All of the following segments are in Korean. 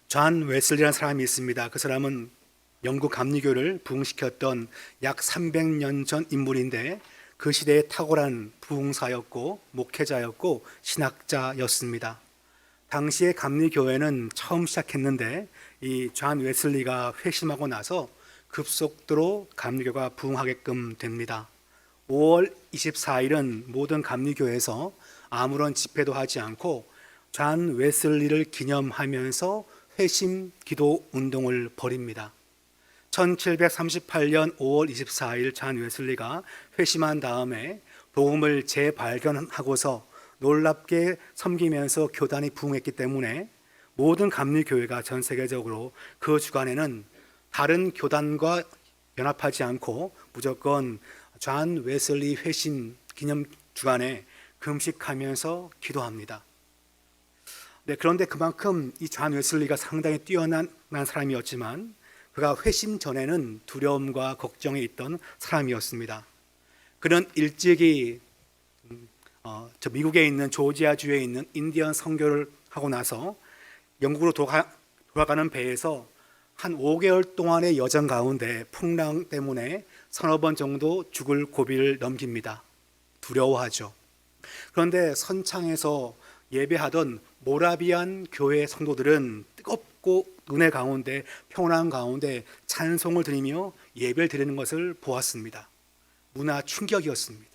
존 웨슬리라는 사람이 있습니다. 그 사람은 영국 감리교를 부흥시켰던 약 300년 전 인물인데 그 시대에 탁월한 부흥사였고 목회자였고 신학자였습니다. 당시에 감리교회는 처음 시작했는데 이 존 웨슬리가 회심하고 나서 급속도로 감리교가 부흥하게끔 됩니다. 5월 24일은 모든 감리교에서 아무런 집회도 하지 않고 존 웨슬리를 기념하면서 회심 기도 운동을 벌입니다. 1738년 5월 24일 존 웨슬리가 회심한 다음에 복음을 재발견하고서 놀랍게 섬기면서 교단이 부흥했기 때문에 모든 감리교회가 전 세계적으로 그 주간에는 다른 교단과 연합하지 않고 무조건 존 웨슬리 회심 기념 주간에 금식하면서 기도합니다. 네, 그런데 그만큼 이 존 웨슬리가 상당히 뛰어난 사람이었지만 그가 회심 전에는 두려움과 걱정에 있던 사람이었습니다. 그는 일찍이 미국에 있는 조지아주에 있는 인디언 선교를 하고 나서 영국으로 돌아가는 배에서 한 5개월 동안의 여정 가운데 풍랑 때문에 서너 번 정도 죽을 고비를 넘깁니다. 두려워하죠. 그런데 선창에서 예배하던 모라비안 교회 성도들은 뜨겁고 은혜 가운데 평온한 가운데 찬송을 드리며 예배를 드리는 것을 보았습니다. 문화 충격이었습니다.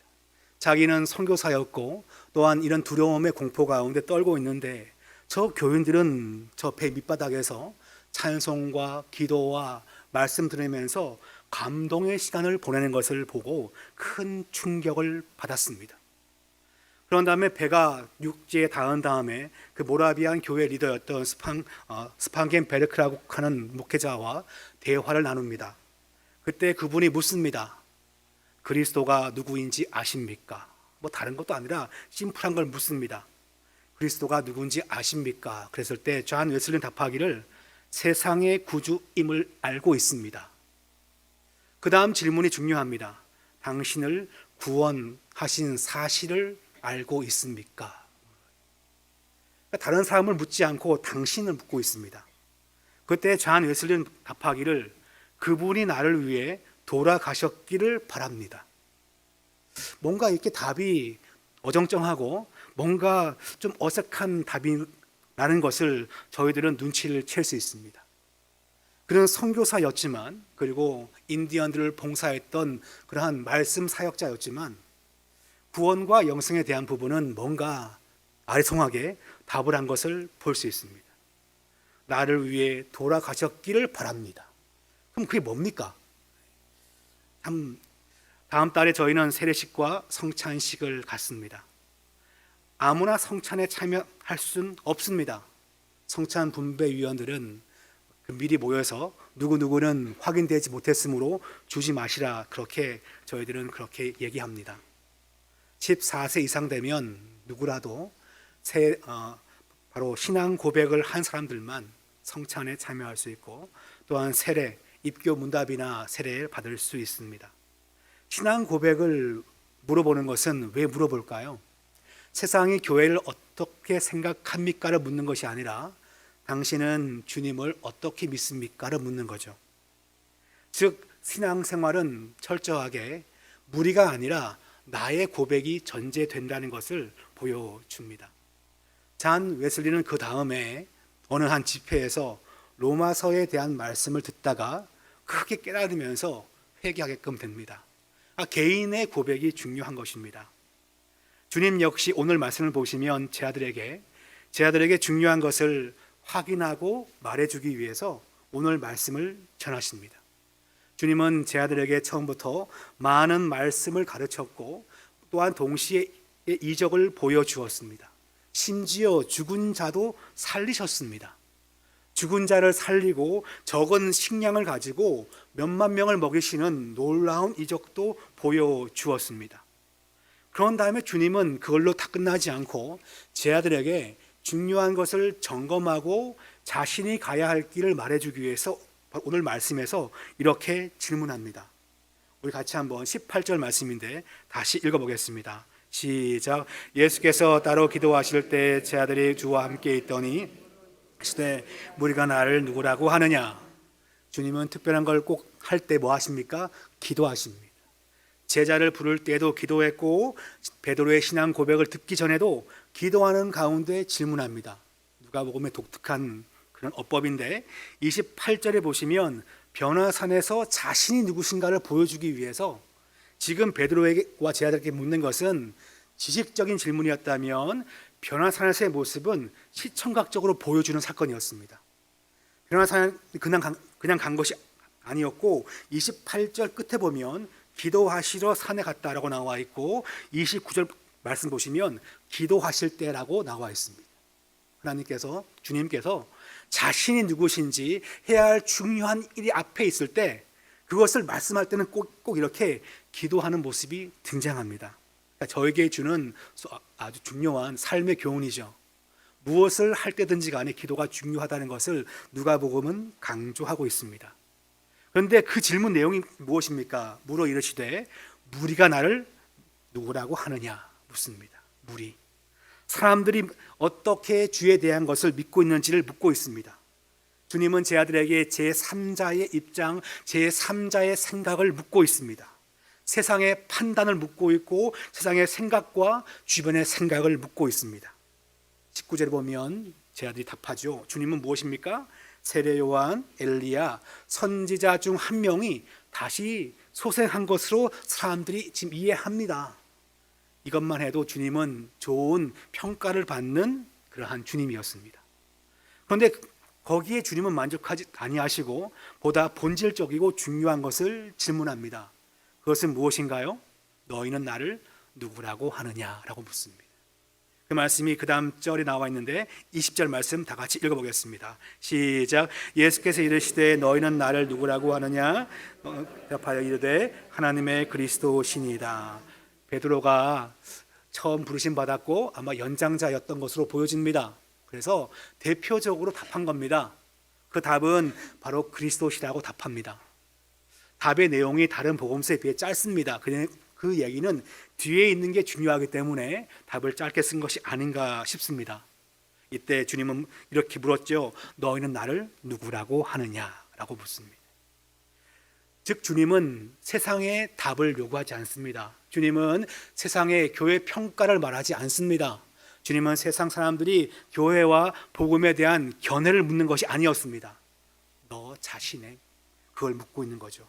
자기는 선교사였고 또한 이런 두려움의 공포 가운데 떨고 있는데 저 교인들은 저 배 밑바닥에서 찬송과 기도와 말씀 들으면서 감동의 시간을 보내는 것을 보고 큰 충격을 받았습니다. 그런 다음에 배가 육지에 닿은 다음에 그 모라비안 교회 리더였던 스판겐 베르크라고 하는 목회자와 대화를 나눕니다. 그때 그분이 묻습니다. 그리스도가 누구인지 아십니까? 뭐 다른 것도 아니라 심플한 걸 묻습니다. 그리스도가 누구인지 아십니까? 그랬을 때 존 웨슬리는 답하기를 세상의 구주임을 알고 있습니다. 그 다음 질문이 중요합니다. 당신을 구원하신 사실을 알고 있습니까? 다른 사람을 묻지 않고 당신을 묻고 있습니다. 그때 존 웨슬리는 답하기를 그분이 나를 위해 돌아가셨기를 바랍니다. 뭔가 이렇게 답이 어정쩡하고 뭔가 좀 어색한 답이 라는 것을 저희들은 눈치를 챌 수 있습니다. 그는 선교사였지만 그리고 인디언들을 봉사했던 그러한 말씀 사역자였지만 구원과 영생에 대한 부분은 뭔가 아리송하게 답을 한 것을 볼 수 있습니다. 나를 위해 돌아가셨기를 바랍니다. 그럼 그게 뭡니까? 다음 달에 저희는 세례식과 성찬식을 갖습니다. 아무나 성찬에 참여할 수는 없습니다. 성찬 분배위원들은 미리 모여서 누구누구는 확인되지 못했으므로 주지 마시라 그렇게 저희들은 그렇게 얘기합니다. 14세 이상 되면 누구라도 바로 신앙 고백을 한 사람들만 성찬에 참여할 수 있고 또한 세례, 입교 문답이나 세례를 받을 수 있습니다. 신앙 고백을 물어보는 것은 왜 물어볼까요? 세상이 교회를 어떻게 생각합니까를 묻는 것이 아니라 당신은 주님을 어떻게 믿습니까를 묻는 거죠. 즉 신앙생활은 철저하게 무리가 아니라 나의 고백이 전제된다는 것을 보여줍니다. 존 웨슬리는 그 다음에 어느 한 집회에서 로마서에 대한 말씀을 듣다가 크게 깨달으면서 회개하게끔 됩니다. 개인의 고백이 중요한 것입니다. 주님 역시 오늘 말씀을 보시면 제 아들에게 중요한 것을 확인하고 말해주기 위해서 오늘 말씀을 전하십니다. 주님은 제 아들에게 처음부터 많은 말씀을 가르쳤고 또한 동시에 이적을 보여주었습니다. 심지어 죽은 자도 살리셨습니다. 죽은 자를 살리고 적은 식량을 가지고 몇만 명을 먹이시는 놀라운 이적도 보여주었습니다. 그런 다음에 주님은 그걸로 다 끝나지 않고 제 아들에게 중요한 것을 점검하고 자신이 가야 할 길을 말해주기 위해서 오늘 말씀에서 이렇게 질문합니다. 우리 같이 한번 18절 말씀인데 다시 읽어보겠습니다. 시작. 예수께서 따로 기도하실 때 제 아들이 주와 함께 있더니 시대 우리가 나를 누구라고 하느냐. 주님은 특별한 걸 꼭 할 때 뭐 하십니까? 기도하십니다. 제자를 부를 때도 기도했고 베드로의 신앙 고백을 듣기 전에도 기도하는 가운데 질문합니다. 누가복음의 독특한 그런 어법인데 28절에 보시면 변화산에서 자신이 누구신가를 보여주기 위해서 지금 베드로와 제자들에게 묻는 것은 지식적인 질문이었다면 변화산에서의 모습은 시청각적으로 보여주는 사건이었습니다. 변화산 그냥 간 것이 아니었고 28절 끝에 보면 기도하시러 산에 갔다라고 나와 있고 29절 말씀 보시면 기도하실 때라고 나와 있습니다. 하나님께서 주님께서 자신이 누구신지 해야 할 중요한 일이 앞에 있을 때 그것을 말씀할 때는 꼭 이렇게 기도하는 모습이 등장합니다. 그러니까 저에게 주는 아주 중요한 삶의 교훈이죠. 무엇을 할 때든지 간에 기도가 중요하다는 것을 누가복음은 강조하고 있습니다. 그런데 그 질문 내용이 무엇입니까? 물어 이르시되 무리가 나를 누구라고 하느냐 묻습니다. 무리. 사람들이 어떻게 주에 대한 것을 믿고 있는지를 묻고 있습니다. 주님은 제 아들에게 제3자의 입장, 제3자의 생각을 묻고 있습니다. 세상의 판단을 묻고 있고 세상의 생각과 주변의 생각을 묻고 있습니다. 19절에 보면 제 아들이 답하죠. 주님은 무엇입니까? 세례 요한, 엘리야, 선지자 중 한 명이 다시 소생한 것으로 사람들이 지금 이해합니다. 이것만 해도 주님은 좋은 평가를 받는 그러한 주님이었습니다. 그런데 거기에 주님은 만족하지 아니하시고 보다 본질적이고 중요한 것을 질문합니다. 그것은 무엇인가요? 너희는 나를 누구라고 하느냐라고 묻습니다. 그 말씀이 그 다음 절에 나와 있는데 20절 말씀 다 같이 읽어보겠습니다. 시작. 예수께서 이르시되 너희는 나를 누구라고 하느냐? 대답하여 이르되 하나님의 그리스도시니이다. 베드로가 처음 부르심 받았고 아마 연장자였던 것으로 보여집니다. 그래서 대표적으로 답한 겁니다. 그 답은 바로 그리스도시라고 답합니다. 답의 내용이 다른 복음서에 비해 짧습니다. 그 얘기는 뒤에 있는 게 중요하기 때문에 답을 짧게 쓴 것이 아닌가 싶습니다. 이때 주님은 이렇게 물었죠. 너희는 나를 누구라고 하느냐라고 묻습니다. 즉 주님은 세상의 답을 요구하지 않습니다. 주님은 세상의 교회 평가를 말하지 않습니다. 주님은 세상 사람들이 교회와 복음에 대한 견해를 묻는 것이 아니었습니다. 너 자신의 그걸 묻고 있는 거죠.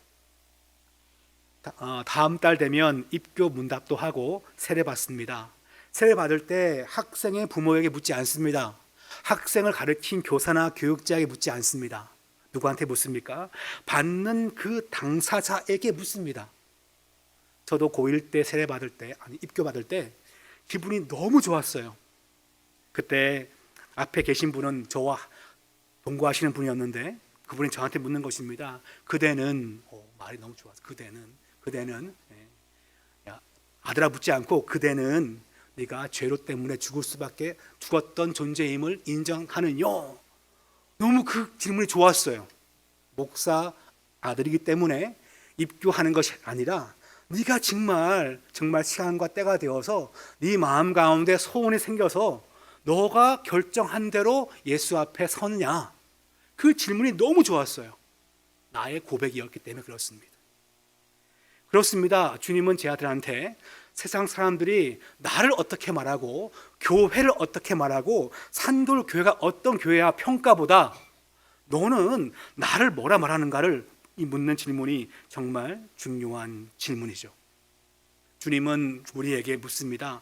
다음 달 되면 입교 문답도 하고 세례 받습니다. 세례 받을 때 학생의 부모에게 묻지 않습니다. 학생을 가르친 교사나 교육자에게 묻지 않습니다. 누구한테 묻습니까? 받는 그 당사자에게 묻습니다. 저도 고1 때 세례 받을 때, 입교 받을 때 기분이 너무 좋았어요. 그때 앞에 계신 분은 저와 동거하시는 분이었는데 그분이 저한테 묻는 것입니다. 그대는 말이 너무 좋았어. 그대는 아들아 묻지 않고 그대는 네가 죄로 때문에 죽었던 존재임을 인정하느뇨? 너무 그 질문이 좋았어요. 목사 아들이기 때문에 입교하는 것이 아니라 네가 정말 시간과 때가 되어서 네 마음 가운데 소원이 생겨서 너가 결정한 대로 예수 앞에 서느냐? 그 질문이 너무 좋았어요. 나의 고백이었기 때문에 그렇습니다. 주님은 제 아들한테 세상 사람들이 나를 어떻게 말하고 교회를 어떻게 말하고 산돌교회가 어떤 교회야 평가보다 너는 나를 뭐라 말하는가를 묻는 질문이 정말 중요한 질문이죠. 주님은 우리에게 묻습니다.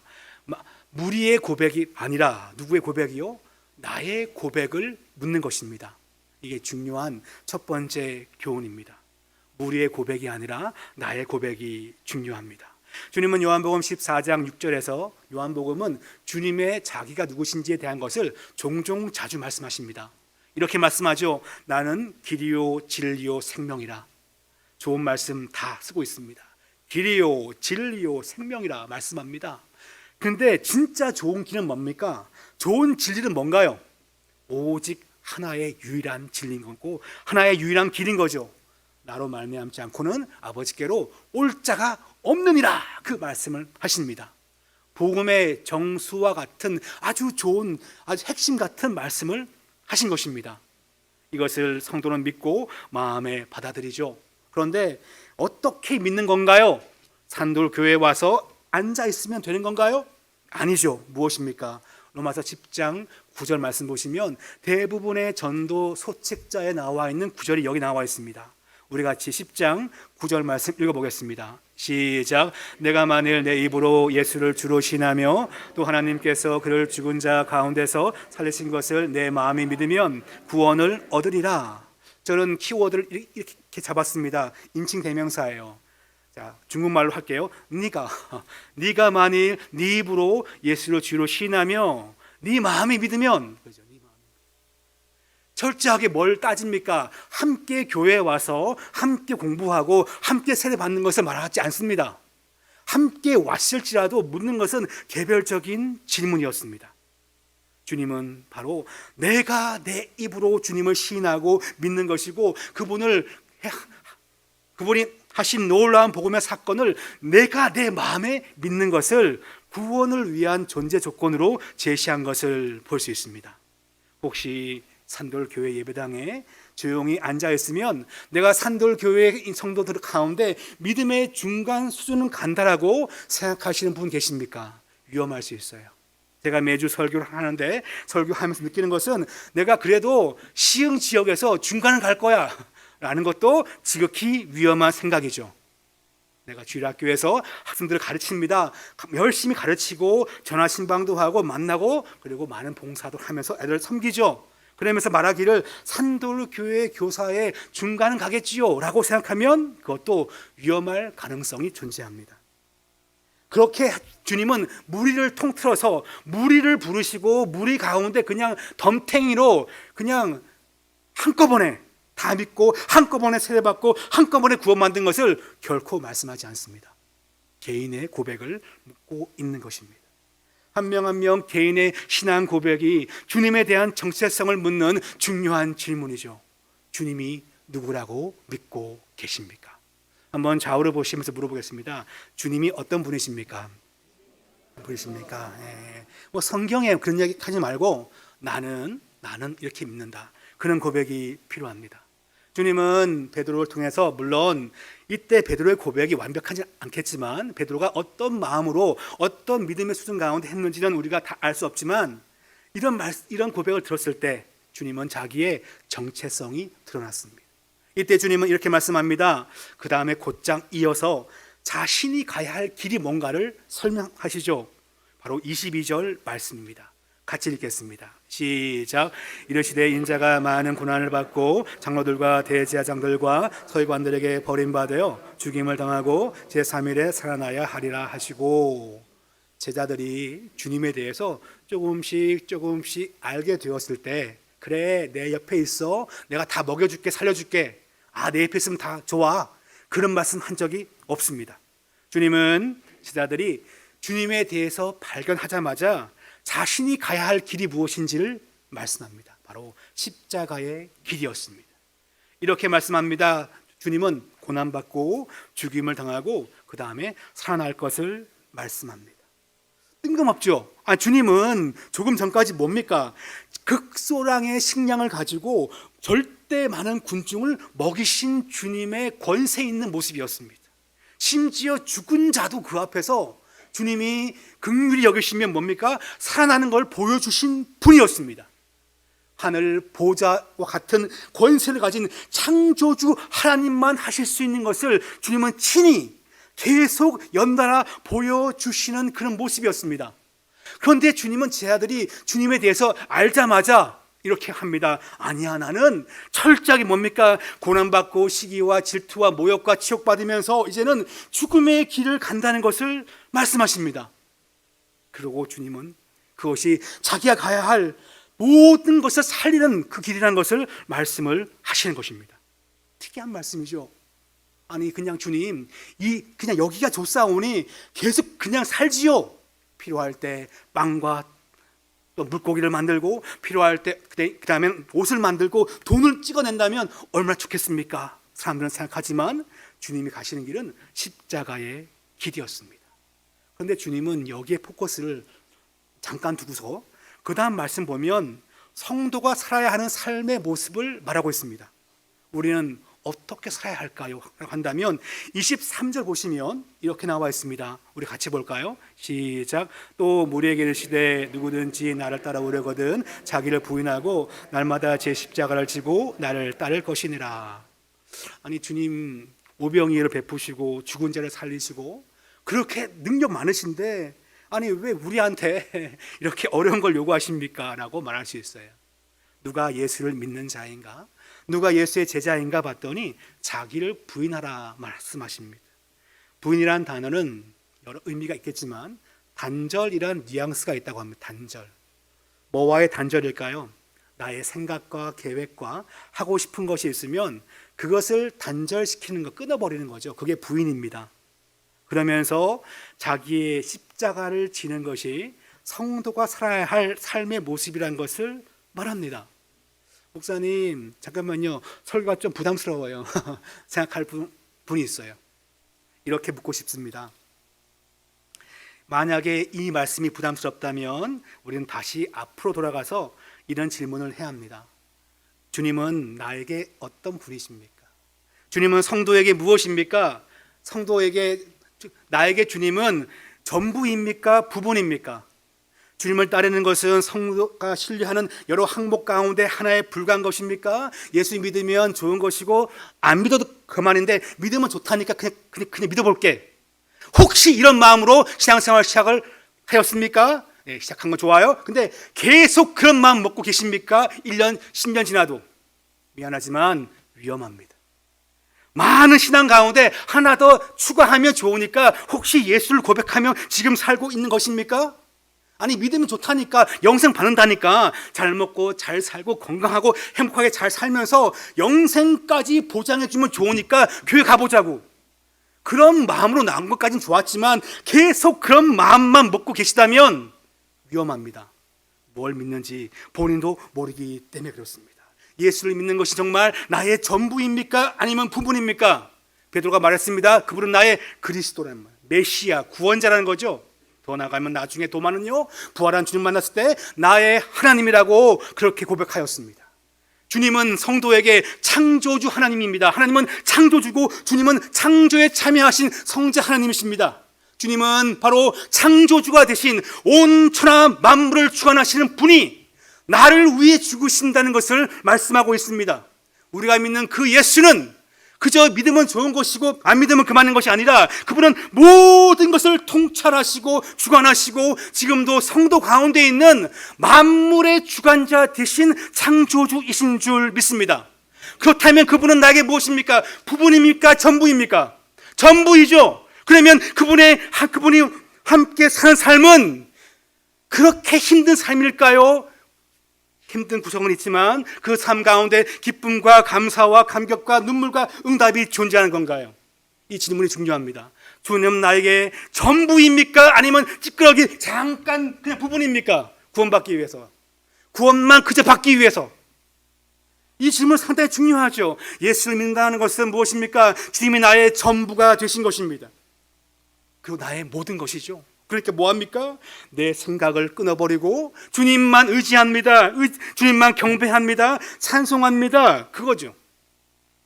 무리의 고백이 아니라 누구의 고백이요? 나의 고백을 묻는 것입니다. 이게 중요한 첫 번째 교훈입니다. 무리의 고백이 아니라 나의 고백이 중요합니다. 주님은 요한복음 14장 6절에서 요한복음은 주님의 자기가 누구신지에 대한 것을 종종 자주 말씀하십니다. 이렇게 말씀하죠. 나는 길이요 진리요 생명이라. 좋은 말씀 다 쓰고 있습니다. 길이요 진리요 생명이라 말씀합니다. 근데 진짜 좋은 길은 뭡니까? 좋은 진리는 뭔가요? 오직 하나의 유일한 진리인 거고 하나의 유일한 길인 거죠. 나로 말미암지 않고는 아버지께로 올 자가 없느니라 그 말씀을 하십니다. 복음의 정수와 같은 아주 좋은 아주 핵심 같은 말씀을 하신 것입니다. 이것을 성도는 믿고 마음에 받아들이죠. 그런데 어떻게 믿는 건가요? 산돌 교회에 와서 앉아 있으면 되는 건가요? 아니죠. 무엇입니까? 로마서 10장 9절 말씀 보시면 대부분의 전도 소책자에 나와 있는 구절이 여기 나와 있습니다. 우리 같이 10장 9절 말씀 읽어보겠습니다. 시작. 내가 만일 내 입으로 예수를 주로 신하며 또 하나님께서 그를 죽은 자 가운데서 살리신 것을 내 마음이 믿으면 구원을 얻으리라. 저는 키워드를 이렇게 잡았습니다. 인칭 대명사예요. 자, 중국말로 할게요. 네가 만일 네 입으로 예수를 주로 신하며 네 마음이 믿으면, 그죠? 철저하게 뭘 따집니까? 함께 교회에 와서 함께 공부하고 함께 세례 받는 것을 말하지 않습니다. 함께 왔을지라도 묻는 것은 개별적인 질문이었습니다. 주님은 바로 내가 내 입으로 주님을 시인하고 믿는 것이고 그분이 하신 놀라운 복음의 사건을 내가 내 마음에 믿는 것을 구원을 위한 존재 조건으로 제시한 것을 볼 수 있습니다. 혹시 산돌교회 예배당에 조용히 앉아있으면 내가 산돌교회 성도들 가운데 믿음의 중간 수준은 간다라고 생각하시는 분 계십니까? 위험할 수 있어요. 제가 매주 설교를 하는데 설교하면서 느끼는 것은 내가 그래도 시흥 지역에서 중간을 갈 거야 라는 것도 지극히 위험한 생각이죠. 내가 주일학교에서 학생들을 가르칩니다. 열심히 가르치고 전화신방도 하고 만나고 그리고 많은 봉사도 하면서 애들을 섬기죠. 그러면서 말하기를 산돌교회 교사의 중간은 가겠지요 라고 생각하면 그것도 위험할 가능성이 존재합니다. 그렇게 주님은 무리를 통틀어서 무리를 부르시고 무리 가운데 그냥 덤탱이로 그냥 한꺼번에 다 믿고 한꺼번에 세례받고 한꺼번에 구원 만든 것을 결코 말씀하지 않습니다. 개인의 고백을 묻고 있는 것입니다. 한 명 한 명 개인의 신앙 고백이 주님에 대한 정체성을 묻는 중요한 질문이죠. 주님이 누구라고 믿고 계십니까? 한번 좌우를 보시면서 물어보겠습니다. 주님이 어떤 분이십니까? 뭐 성경에 그런 얘기 하지 말고 나는 이렇게 믿는다. 그런 고백이 필요합니다. 주님은 베드로를 통해서 물론 이때 베드로의 고백이 완벽하지 않겠지만 베드로가 어떤 마음으로 어떤 믿음의 수준 가운데 했는지는 우리가 다 알 수 없지만 이런 고백을 들었을 때 주님은 자기의 정체성이 드러났습니다. 이때 주님은 이렇게 말씀합니다. 그 다음에 곧장 이어서 자신이 가야 할 길이 뭔가를 설명하시죠. 바로 22절 말씀입니다. 같이 읽겠습니다. 시작. 이르시되 인자가 많은 고난을 받고 장로들과 대제사장들과 서기관들에게 버림받아 죽임을 당하고 제3일에 살아나야 하리라 하시고, 제자들이 주님에 대해서 조금씩 알게 되었을 때 그래 내 옆에 있어 내가 다 먹여줄게 살려줄게 내 옆에 있으면 다 좋아 그런 말씀 한 적이 없습니다. 주님은 제자들이 주님에 대해서 발견하자마자 자신이 가야 할 길이 무엇인지를 말씀합니다. 바로 십자가의 길이었습니다. 이렇게 말씀합니다. 주님은 고난받고 죽임을 당하고 그 다음에 살아날 것을 말씀합니다. 뜬금없죠. 주님은 조금 전까지 뭡니까? 극소량의 식량을 가지고 절대 많은 군중을 먹이신 주님의 권세 있는 모습이었습니다. 심지어 죽은 자도 그 앞에서 주님이 긍휼히 여기시면 뭡니까? 살아나는 걸 보여주신 분이었습니다. 하늘 보좌와 같은 권세를 가진 창조주 하나님만 하실 수 있는 것을 주님은 친히 계속 연달아 보여주시는 그런 모습이었습니다. 그런데 주님은 제자들이 주님에 대해서 알자마자 이렇게 합니다. 아니야, 나는 철저하게 뭡니까? 고난받고 시기와 질투와 모욕과 치욕받으면서 이제는 죽음의 길을 간다는 것을 말씀하십니다. 그리고 주님은 그것이 자기가 가야 할 모든 것을 살리는 그 길이라는 것을 말씀을 하시는 것입니다. 특이한 말씀이죠. 그냥 주님, 그냥 여기가 좋사오니 계속 그냥 살지요. 필요할 때 빵과 또 물고기를 만들고 필요할 때 그 다음에 옷을 만들고 돈을 찍어낸다면 얼마나 좋겠습니까? 사람들은 생각하지만 주님이 가시는 길은 십자가의 길이었습니다. 그런데 주님은 여기에 포커스를 잠깐 두고서 그 다음 말씀 보면 성도가 살아야 하는 삶의 모습을 말하고 있습니다. 우리는 어떻게 살아야 할까요? 한다면 23절 보시면 이렇게 나와 있습니다. 우리 같이 볼까요? 시작. 또 무리에게 이르시되 누구든지 나를 따라오려거든 자기를 부인하고 날마다 제 십자가를 지고 나를 따를 것이니라. 아니, 주님 오병이어를 베푸시고 죽은 자를 살리시고 그렇게 능력 많으신데 아니 왜 우리한테 이렇게 어려운 걸 요구하십니까? 라고 말할 수 있어요. 누가 예수를 믿는 자인가? 누가 예수의 제자인가 봤더니 자기를 부인하라 말씀하십니다. 부인이란 단어는 여러 의미가 있겠지만 단절이란 뉘앙스가 있다고 합니다. 단절. 뭐와의 단절일까요? 나의 생각과 계획과 하고 싶은 것이 있으면 그것을 단절시키는 것, 끊어버리는 거죠. 그게 부인입니다. 그러면서 자기의 십자가를 지는 것이 성도가 살아야 할 삶의 모습이라는 것을 말합니다. 목사님 잠깐만요, 설교가 좀 부담스러워요. 생각할 분이 있어요. 이렇게 묻고 싶습니다. 만약에 이 말씀이 부담스럽다면 우리는 다시 앞으로 돌아가서 이런 질문을 해야 합니다. 주님은 나에게 어떤 분이십니까? 주님은 성도에게 무엇입니까? 나에게 주님은 전부입니까? 부분입니까? 주님을 따르는 것은 성도가 신뢰하는 여러 항목 가운데 하나에 불과한 것입니까? 예수 믿으면 좋은 것이고 안 믿어도 그만인데 믿으면 좋다니까 그냥 믿어볼게. 혹시 이런 마음으로 신앙생활 시작을 하였습니까? 네, 시작한 거 좋아요. 근데 계속 그런 마음 먹고 계십니까? 1년, 10년 지나도. 미안하지만 위험합니다. 많은 신앙 가운데 하나 더 추가하면 좋으니까 혹시 예수를 고백하며 지금 살고 있는 것입니까? 아니 믿으면 좋다니까, 영생 받는다니까, 잘 먹고 잘 살고 건강하고 행복하게 잘 살면서 영생까지 보장해주면 좋으니까 교회 가보자고, 그런 마음으로 나온 것까지는 좋았지만 계속 그런 마음만 먹고 계시다면 위험합니다. 뭘 믿는지 본인도 모르기 때문에 그렇습니다. 예수를 믿는 것이 정말 나의 전부입니까? 아니면 부분입니까? 베드로가 말했습니다. 그분은 나의 그리스도라는 말, 메시아, 구원자라는 거죠. 더 나가면 나중에 도마는요, 부활한 주님 만났을 때 나의 하나님이라고 그렇게 고백하였습니다. 주님은 성도에게 창조주 하나님입니다. 하나님은 창조주고 주님은 창조에 참여하신 성자 하나님이십니다. 주님은 바로 창조주가 되신 온 천하 만물을 주관하시는 분이 나를 위해 죽으신다는 것을 말씀하고 있습니다. 우리가 믿는 그 예수는 그저 믿으면 좋은 것이고 안 믿으면 그만인 것이 아니라 그분은 모든 것을 통찰하시고 주관하시고 지금도 성도 가운데 있는 만물의 주관자 되신 창조주이신 줄 믿습니다. 그렇다면 그분은 나에게 무엇입니까? 부분입니까? 전부입니까? 전부이죠. 그러면 그분이 함께 사는 삶은 그렇게 힘든 삶일까요? 힘든 구성은 있지만 그 삶 가운데 기쁨과 감사와 감격과 눈물과 응답이 존재하는 건가요? 이 질문이 중요합니다. 주님 나에게 전부입니까? 아니면 찌끄러기 잠깐 그냥 부분입니까? 구원받기 위해서, 구원만 그저 받기 위해서. 이 질문 상당히 중요하죠. 예수를 믿는다는 것은 무엇입니까? 주님이 나의 전부가 되신 것입니다. 그리고 나의 모든 것이죠. 그러니까 뭐합니까? 내 생각을 끊어버리고 주님만 의지합니다. 주님만 경배합니다. 찬송합니다. 그거죠.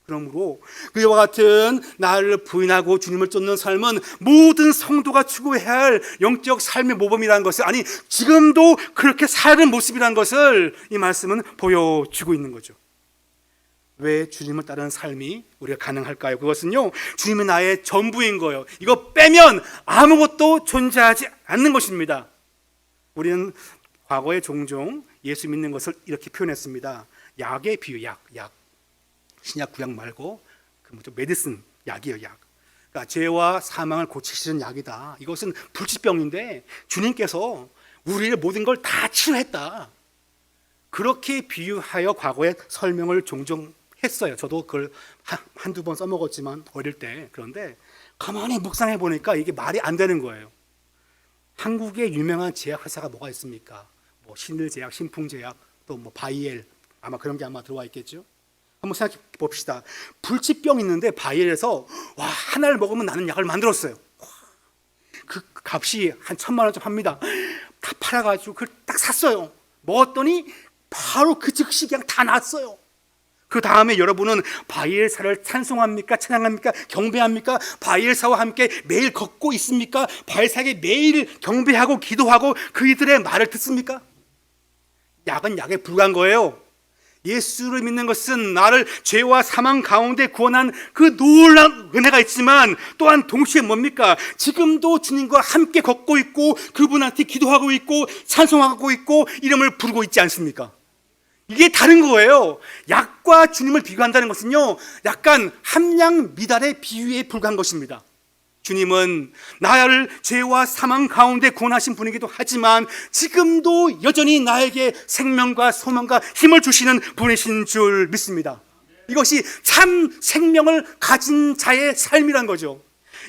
그러므로 그와 같은 나를 부인하고 주님을 쫓는 삶은 모든 성도가 추구해야 할 영적 삶의 모범이라는 것을, 아니 지금도 그렇게 사는 모습이라는 것을 이 말씀은 보여주고 있는 거죠. 왜 주님을 따르는 삶이 우리가 가능할까요? 그것은요, 주님이 나의 전부인 거예요. 이거 빼면 아무것도 존재하지 않는 것입니다. 우리는 과거에 종종 예수 믿는 것을 이렇게 표현했습니다. 약의 비유, 약. 신약 구약 말고 그 뭐죠? 메디슨, 약이에요, 약. 그러니까 죄와 사망을 고치시는 약이다. 이것은 불치병인데 주님께서 우리의 모든 걸 다 치료했다. 그렇게 비유하여 과거에 설명을 종종 했어요. 저도 그걸 한두 번 써먹었지만 어릴 때. 그런데 가만히 묵상해 보니까 이게 말이 안 되는 거예요. 한국의 유명한 제약 회사가 뭐가 있습니까? 뭐 신일제약, 신풍제약, 또 뭐 바이엘, 아마 그런 게 아마 들어와 있겠죠. 한번 생각해 봅시다. 불치병 있는데 바이엘에서 와, 하나를 먹으면 나는 약을 만들었어요. 그 값이 한 1,000만 원 좀 합니다. 다 팔아가지고 그걸 딱 샀어요. 먹었더니 바로 그 즉시 그냥 다 났어요. 그 다음에 여러분은 바엘사를 찬송합니까? 찬양합니까? 경배합니까? 바엘사와 함께 매일 걷고 있습니까? 바엘사에게 매일 경배하고 기도하고 그이들의 말을 듣습니까? 약은 약에 불과한 거예요. 예수를 믿는 것은 나를 죄와 사망 가운데 구원한 그 놀라운 은혜가 있지만 또한 동시에 뭡니까? 지금도 주님과 함께 걷고 있고 그분한테 기도하고 있고 찬송하고 있고 이름을 부르고 있지 않습니까? 이게 다른 거예요. 약과 주님을 비교한다는 것은요, 약간 함량 미달의 비유에 불과한 것입니다. 주님은 나를 죄와 사망 가운데 구원하신 분이기도 하지만 지금도 여전히 나에게 생명과 소망과 힘을 주시는 분이신 줄 믿습니다. 이것이 참 생명을 가진 자의 삶이란 거죠.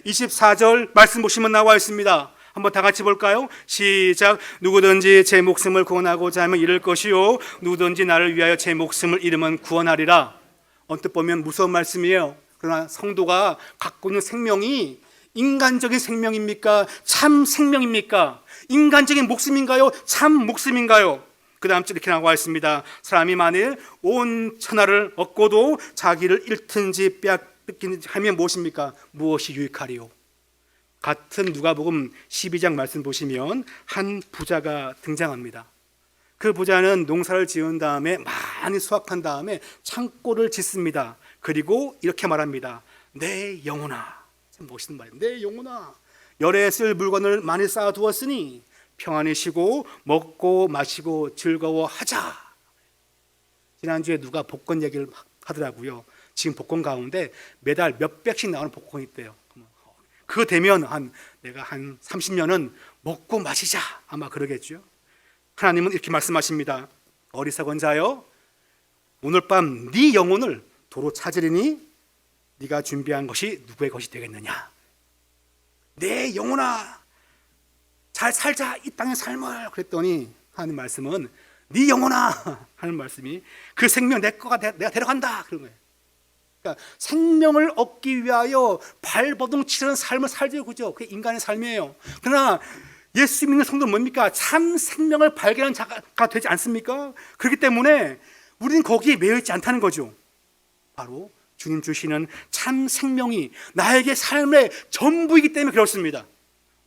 24절 말씀 보시면 나와 있습니다. 한번 다 같이 볼까요? 시작. 누구든지 제 목숨을 구원하고자 하면 잃을 것이요 누구든지 나를 위하여 제 목숨을 잃으면 구원하리라. 언뜻 보면 무서운 말씀이에요. 그러나 성도가 갖고 있는 생명이 인간적인 생명입니까? 참 생명입니까? 인간적인 목숨인가요? 참 목숨인가요? 그 다음 줄 이렇게 나와 있습니다. 사람이 만일 온 천하를 얻고도 자기를 잃든지 빼앗긴지 하면 무엇입니까? 무엇이 유익하리요? 같은 누가복음 12장 말씀 보시면 한 부자가 등장합니다. 그 부자는 농사를 지은 다음에 많이 수확한 다음에 창고를 짓습니다. 그리고 이렇게 말합니다. 내 영혼아, 참 멋있는 말이에요. 내 영혼아, 열에 쓸 물건을 많이 쌓아두었으니 평안히 쉬고 먹고 마시고 즐거워하자. 지난주에 누가 복권 얘기를 하더라고요. 지금 복권 가운데 매달 몇 백씩 나오는 복권이 있대요. 그거 되면 내가 한 30년은 먹고 마시자, 아마 그러겠죠. 하나님은 이렇게 말씀하십니다. 어리석은 자여, 오늘 밤 네 영혼을 도로 찾으리니 네가 준비한 것이 누구의 것이 되겠느냐. 내 영혼아, 잘 살자, 이 땅의 삶을. 그랬더니 하나님 말씀은 네 영혼아 하는 말씀이 그 생명 내 거가 내가 데려간다 그런 거예요. 그러니까 생명을 얻기 위하여 발버둥 치는 삶을 살죠, 그죠? 그게 인간의 삶이에요. 그러나 예수 믿는 성도는 뭡니까? 참 생명을 발견한 자가 되지 않습니까? 그렇기 때문에 우리는 거기에 매여 있지 않다는 거죠. 바로 주님 주시는 참 생명이 나에게 삶의 전부이기 때문에 그렇습니다.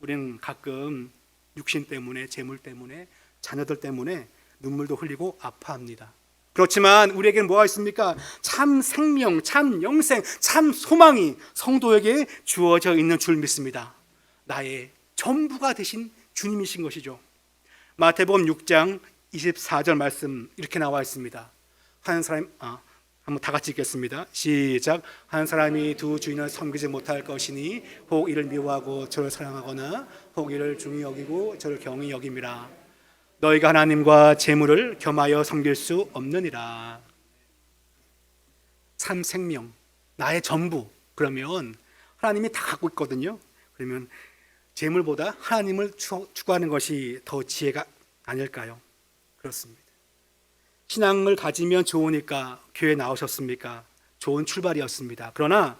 우리는 가끔 육신 때문에, 재물 때문에, 자녀들 때문에 눈물도 흘리고 아파합니다. 그렇지만 우리에게는 뭐가 있습니까? 참 생명, 참 영생, 참 소망이 성도에게 주어져 있는 줄 믿습니다. 나의 전부가 되신 주님이신 것이죠. 마태복음 6장 24절 말씀 이렇게 나와 있습니다. 한 사람, 한번 다 같이 읽겠습니다. 시작. 한 사람이 두 주인을 섬기지 못할 것이니 혹 이를 미워하고 저를 사랑하거나 혹 이를 중히 여기고 저를 경히 여김이라. 너희가 하나님과 재물을 겸하여 섬길 수 없느니라. 참 생명, 나의 전부. 그러면 하나님이 다 갖고 있거든요. 그러면 재물보다 하나님을 추구하는 것이 더 지혜가 아닐까요? 그렇습니다. 신앙을 가지면 좋으니까 교회 나오셨습니까? 좋은 출발이었습니다. 그러나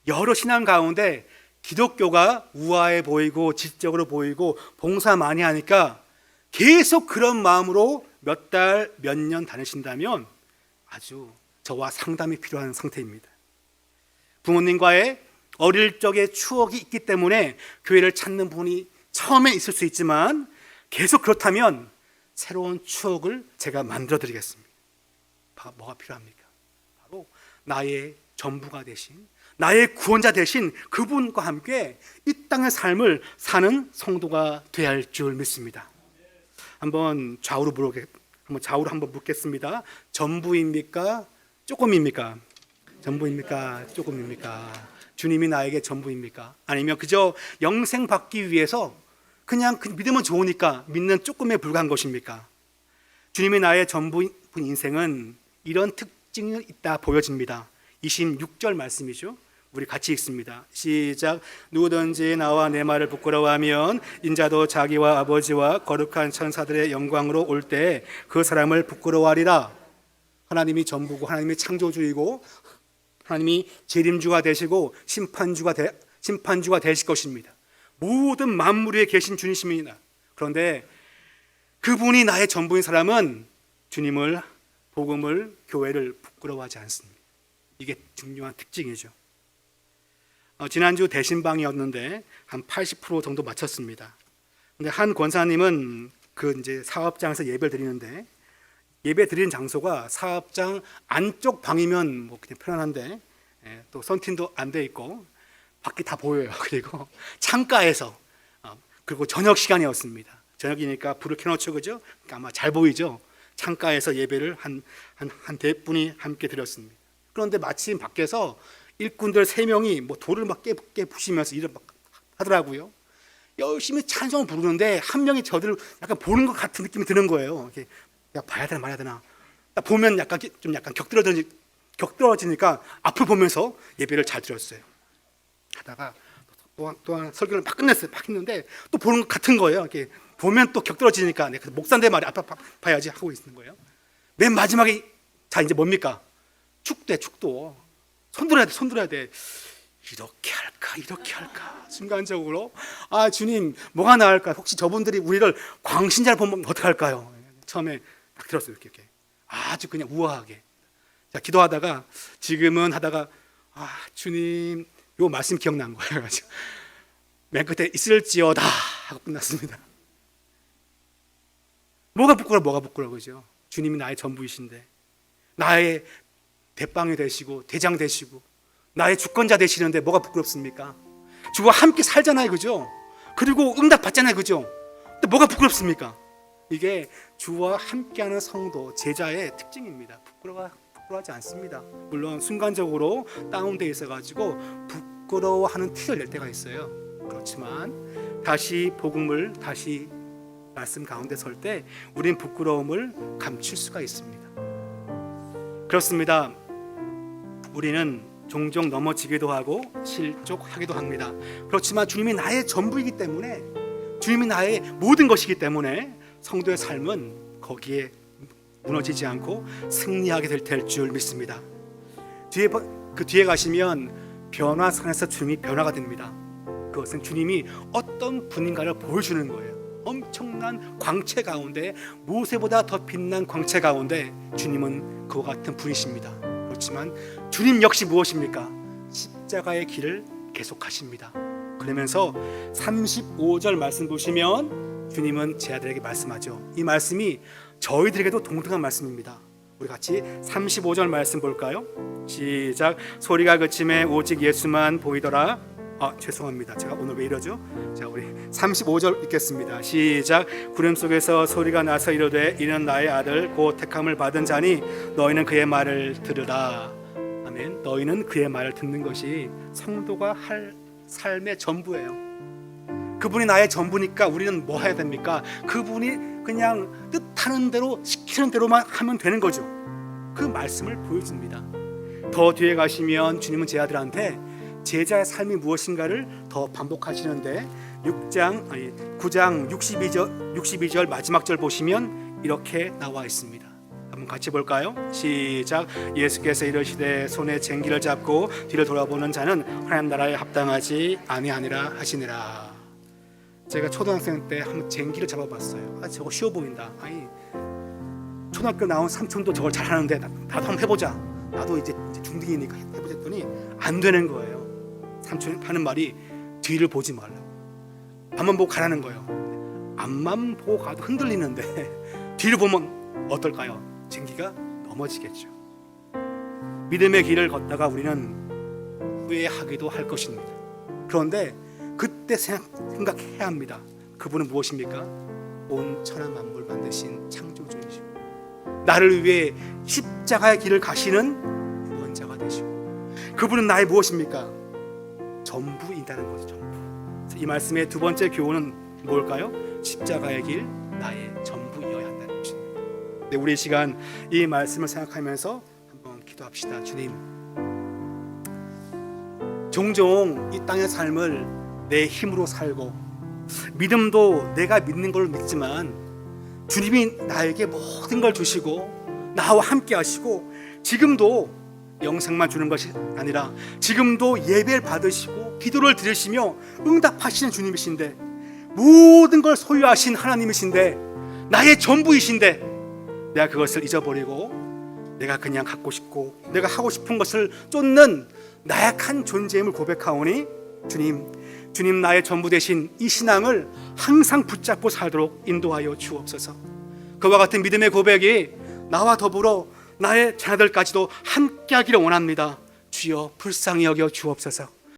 여러 신앙 가운데 기독교가 우아해 보이고 지적으로 보이고 봉사 많이 하니까 계속 그런 마음으로 몇 달, 몇 년 다니신다면 아주 저와 상담이 필요한 상태입니다. 부모님과의 어릴 적의 추억이 있기 때문에 교회를 찾는 분이 처음에 있을 수 있지만 계속 그렇다면 새로운 추억을 제가 만들어 드리겠습니다. 뭐가 필요합니까? 바로 나의 전부가 되신, 나의 구원자 되신 그분과 함께 이 땅의 삶을 사는 성도가 되어야 할 줄 믿습니다. 한번 좌우로 묻겠습니다. 전부입니까? 조금입니까? 전부입니까? 조금입니까? 주님이 나에게 전부입니까? 아니면 그저 영생 받기 위해서 그냥 믿으면 좋으니까 믿는 조금에 불과한 것입니까? 주님이 나의 전부인 인생은 이런 특징이 있다 보여집니다. 26절 말씀이죠. 우리 같이 읽습니다. 시작. 누구든지 나와 내 말을 부끄러워하면 인자도 자기와 아버지와 거룩한 천사들의 영광으로 올 때 그 사람을 부끄러워하리라. 하나님이 전부고 하나님이 창조주이고 하나님이 재림주가 되시고 심판주가 되실 것입니다. 모든 만물 위에 계신 주님이십니다. 그런데 그분이 나의 전부인 사람은 주님을, 복음을, 교회를 부끄러워하지 않습니다. 이게 중요한 특징이죠. 지난주 대신방이었는데 한 80% 정도 마쳤습니다. 근데 한 권사님은 그 이제 사업장에서 예배를 드리는데, 예배 드리는 장소가 사업장 안쪽 방이면 뭐 그냥 편안한데, 또 선팅도 안 돼 있고 밖이 다 보여요. 그리고 창가에서, 그리고 저녁 시간이었습니다. 저녁이니까 불을 켜놓죠, 그죠? 그러니까 아마 잘 보이죠. 창가에서 예배를 한 대분이 함께 드렸습니다. 그런데 마침 밖에서 일꾼들 3명이 뭐 돌을 막 깨부시면서 일을 막 하더라고요. 열심히 찬송을 부르는데 한 명이 저들을 약간 보는 것 같은 느낌이 드는 거예요. 이렇게 야, 봐야 되나 말아야 되나. 딱 보면 약간 격떨어지니까 앞을 보면서 예배를 잘 드렸어요. 하다가 또한 설교를 막 끝냈어요. 막 했는데 또 보는 것 같은 거예요. 이렇게 보면 또 격떨어지니까 내가 목사인데 말이 앞에 봐야지 하고 있는 거예요. 맨 마지막에 자 이제 뭡니까? 축도. 손들어야 돼. 이렇게 할까? 순간적으로 주님 뭐가 나을까? 혹시 저분들이 우리를 광신자를 보면 어떡할까요? 처음에 딱 들었어요. 이렇게 아주 그냥 우아하게. 자, 기도하다가 지금은 하다가 주님 요 말씀 기억난 거예요. 맨 끝에 있을지어다 하고 끝났습니다. 뭐가 부끄러워 그죠? 주님이 나의 전부이신데, 나의 대빵이 되시고 대장 되시고 나의 주권자 되시는데 뭐가 부끄럽습니까? 주와 함께 살잖아요, 그죠? 그리고 응답 받잖아요, 그죠? 근데 뭐가 부끄럽습니까? 이게 주와 함께하는 성도, 제자의 특징입니다. 부끄러워하지 않습니다. 물론 순간적으로 다운돼 있어가지고 부끄러워하는 티를 낼 때가 있어요. 그렇지만 다시 복음을, 다시 말씀 가운데 설 때 우린 부끄러움을 감출 수가 있습니다. 그렇습니다. 우리는 종종 넘어지기도 하고 실족하기도 합니다. 그렇지만 주님이 나의 전부이기 때문에, 주님이 나의 모든 것이기 때문에 성도의 삶은 거기에 무너지지 않고 승리하게 될 줄 믿습니다. 그 뒤에 가시면 변화산에서 주님이 변화가 됩니다. 그것은 주님이 어떤 분인가를 보여주는 거예요. 엄청난 광채 가운데, 모세보다 더 빛난 광채 가운데 주님은 그와 같은 분이십니다. 그렇지만 주님 역시 무엇입니까? 십자가의 길을 계속하십니다. 그러면서 35절 말씀 보시면 주님은 제 아들에게 말씀하죠. 이 말씀이 저희들에게도 동등한 말씀입니다. 우리 같이 35절 말씀 볼까요? 시작. 소리가 그침에 오직 예수만 보이더라. 죄송합니다. 제가 오늘 왜 이러죠? 자, 우리 35절 읽겠습니다. 시작. 구름 속에서 소리가 나서 이르되 이는 나의 아들 곧 택함을 받은 자니 너희는 그의 말을 들으라. 아멘. 너희는 그의 말을 듣는 것이 성도가 할 삶의 전부예요. 그분이 나의 전부니까 우리는 뭐 해야 됩니까? 그분이 그냥 뜻하는 대로, 시키는 대로만 하면 되는 거죠. 그 말씀을 보여줍니다. 더 뒤에 가시면 주님은 제 아들한테 제자의 삶이 무엇인가를 더 반복하시는데 9장 62절 마지막 절 보시면 이렇게 나와 있습니다. 한번 같이 볼까요? 시작. 예수께서 이르시되 손에 쟁기를 잡고 뒤를 돌아보는 자는 하나님 나라에 합당하지 아니하니라 하시니라. 제가 초등학생 때 한번 쟁기를 잡아봤어요. 저거 쉬워 보인다. 초등학교 나온 삼촌도 저걸 잘하는데 나도 한번 해보자. 나도 이제 중딩이니까 해보자 했더니 안 되는 거예요. 삼촌이 하는 말이 뒤를 보지 말라고, 앞만 보고 가라는 거예요. 앞만 보고 가도 흔들리는데 뒤를 보면 어떨까요? 쟁기가 넘어지겠죠. 믿음의 길을 걷다가 우리는 후회하기도 할 것입니다. 그런데 그때 생각해야 합니다. 그분은 무엇입니까? 온 천하 만물 만드신 창조주이시고 나를 위해 십자가의 길을 가시는 구원자가 되시고, 그분은 나의 무엇입니까? 전부인다는 거죠. 전부. 이 말씀의 두 번째 교훈은 뭘까요? 십자가의 길, 나의 전부이어야 한다는 것입니다. 네, 우리 시간 이 말씀을 생각하면서 한번 기도합시다. 주님, 종종 이 땅의 삶을 내 힘으로 살고 믿음도 내가 믿는 걸 믿지만 주님이 나에게 모든 걸 주시고 나와 함께 하시고 지금도 영생만 주는 것이 아니라 지금도 예배를 받으시고 기도를 들으시며 응답하시는 주님이신데, 모든 걸 소유하신 하나님이신데, 나의 전부이신데 내가 그것을 잊어버리고 내가 그냥 갖고 싶고 내가 하고 싶은 것을 쫓는 나약한 존재임을 고백하오니 주님 나의 전부 되신 이 신앙을 항상 붙잡고 살도록 인도하여 주옵소서. 그와 같은 믿음의 고백이 나와 더불어 나의 자녀들까지도 함께 하기를 원합니다. 주여 불쌍히 여겨 주옵소서.